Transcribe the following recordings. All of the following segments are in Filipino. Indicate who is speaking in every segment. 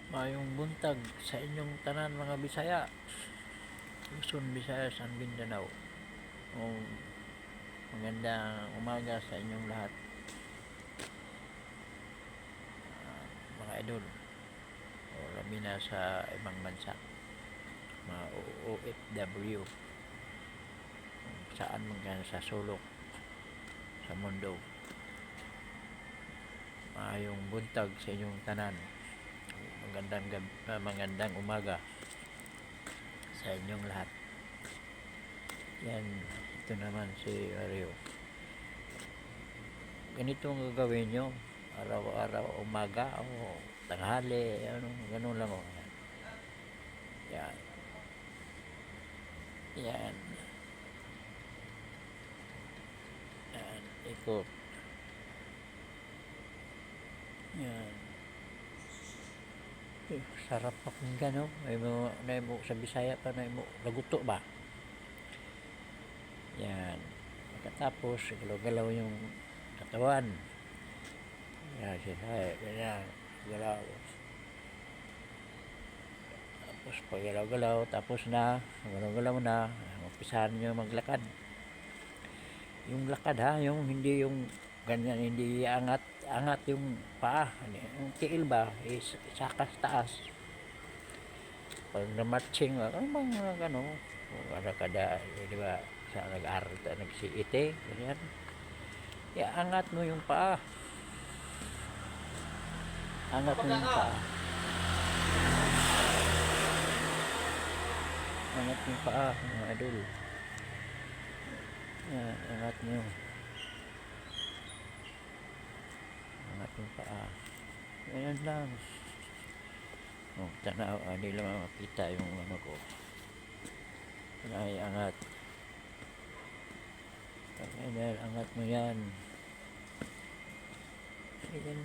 Speaker 1: Mayong buntag sa inyong tanan mga Bisaya, Luzon, Visayas, and Mindanao. O magandang umaga sa inyong lahat, mga idol. O labi na sa ibang bansa, mga OFW, kung saan man sa sulok sa mundo. Mayong buntag sa inyong tanan. Magandang umaga sa inyong lahat. Yan, ito naman si Mario. Ganito ang gagawin nyo araw-araw, umaga o tanghali, ganun lang o. Yan. Yan. Yan. Ikot. Yan. Sarap pakinggan, no? May mo sa Bisaya pa, may mo laguto ba? Yan. Pagkatapos, galaw-galaw yung katawan. Yan, siya. Yan. Galaw. Tapos pag galaw-galaw, tapos na, galaw-galaw na, umpisahan nyo maglakad. Yung lakad ha, yung hindi yung ganyan, hindi angat yung paa. Yung tiil ba, isakas taas. Pag na-marching, ano bang ano, kada, di ba, sa nag-aral, nag-CET, ganyan. Angat mo yung paa. Angat mo yung paa. Angat yung paa, mga idol. Yan, angat nyo. Angat yung paa. Ganyan lang. Tanaw, hindi lang makita yung ano ko. Ay, angat. Ganyan, angat mo yan. Ganyan.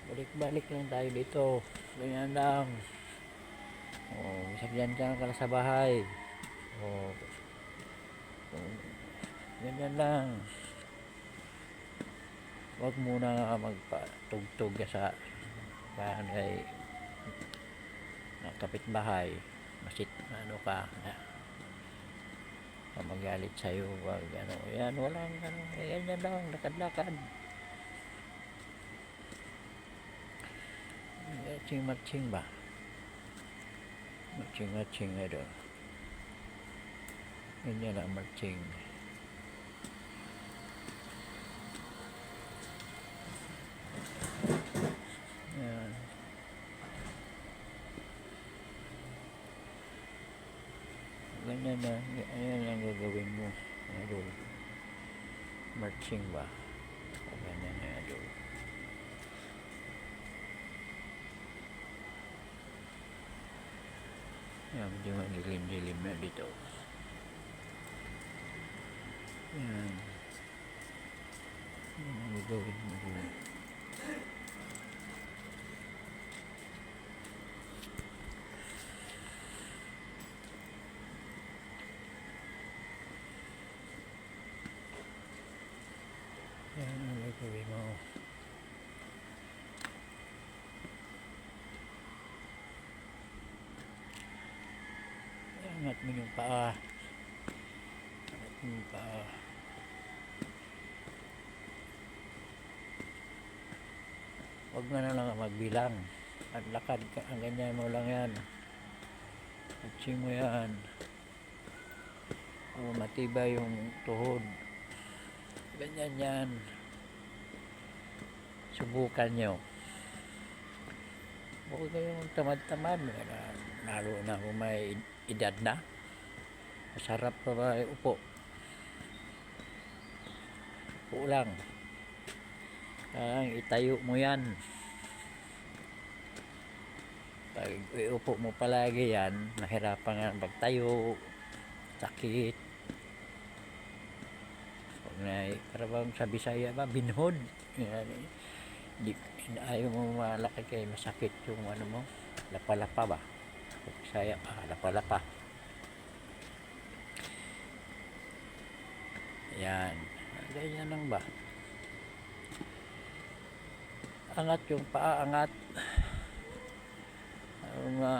Speaker 1: Balik-balik lang tayo dito. Ganyan lang. Isagyan ka sa bahay. Ganyan lang. Huwag muna magpatugtog sa bahay, kapitbahay. Masit, ano ka, magalit sa'yo. Wag, ano, yan, walang, ano, ganyan lang, lakad-lakad. Matching ba? Matching ito. Ganyan lang, matching. Yan. Ganyan na, ayan ang gagawin mo, idol. Marching ba? Ganyan na, idol. Yan, medyo madilim-dilim na dito. Yan. Yan ang gagawin mo dito. Yan ang gagawin mo. Angat mo yung paa. Angat mo yung paa. Huwag mo na lang magbilang. At lakad ka. Ang ganyan mo lang yan. Matching mo yan. Matibay yung tuhod. Ganyan yan. Subukan nyo. Huwag kayong tamad-tamad. Lalo na kung may edad na. Masarap pa ba upo? Upo lang. Itayo mo yan. Pag iupo mo palagi yan, mahirapan nga pagtayo, sakit. Pag parang sa Bisaya ba, binhod. Ayaw mo malaki kayo, masakit yung ano mo, lapa-lapa ba? Sa Bisaya pa, lapa-lapa. Yan. Ganyan lang ba? Angat yung paa, angat. mga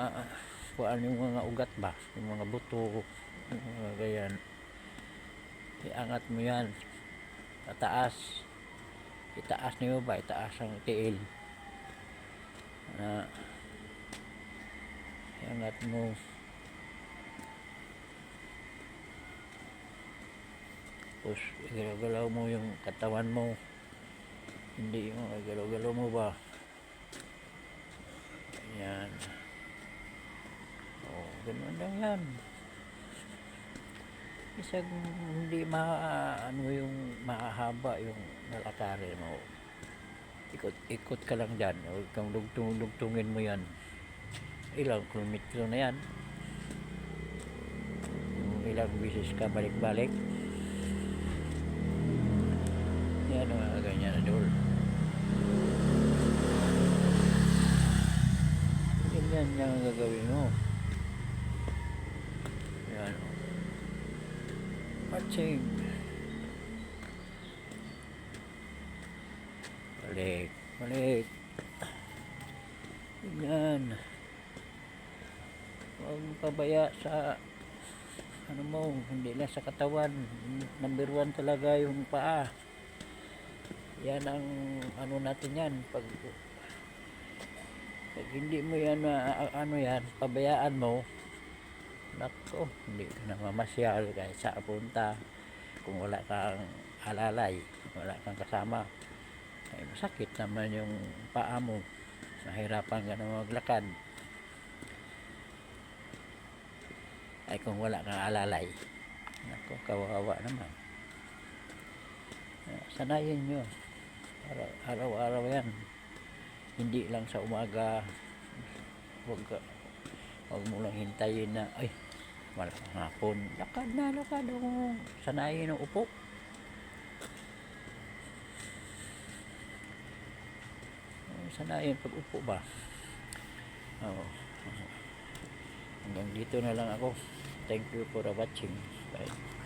Speaker 1: kuan yung mga ugat ba, yung mga buto, yung mga ganyan. Iangat mo yan pataas, itaas niyo ba, itaas ang tiil na iangat mo, tapos igalaw-galaw mo yung katawan mo, hindi yung igalaw-galaw mo ba, yan. Ganun lang yan. Isang hindi ano yung mahahaba yung lalakarin mo, ikot ka lang dyan, huwag kang lugtungin mo yan, ilang kilometro na yan, ilang bisis ka balik-balik, yan mga ganyan idol. Ganyan yung gagawin mo, yan. Matching, balik yan. Huwag pabaya sa ano mo, hindi lang sa katawan. Number 1 talaga yung paa, yan ang ano natin yan. Pag hindi mo yan ano yan, pabayaan mo, nako, hindi ka na mamasyal kahit sa punta. Kung wala kang alalay, wala kang kasama, ay masakit naman yung paa mo, mahirapan ka na maglakad. Ay kung wala kang alalay, nako, kawawa naman. Sanayin nyo, araw-araw yan, hindi lang sa umaga. Huwag mo lang hintayin na ay wala kang hapon, lakad na lakad. Sanayin ang upo, sanayin pag upo ba. Hanggang dito na lang ako. Thank you for watching. Bye.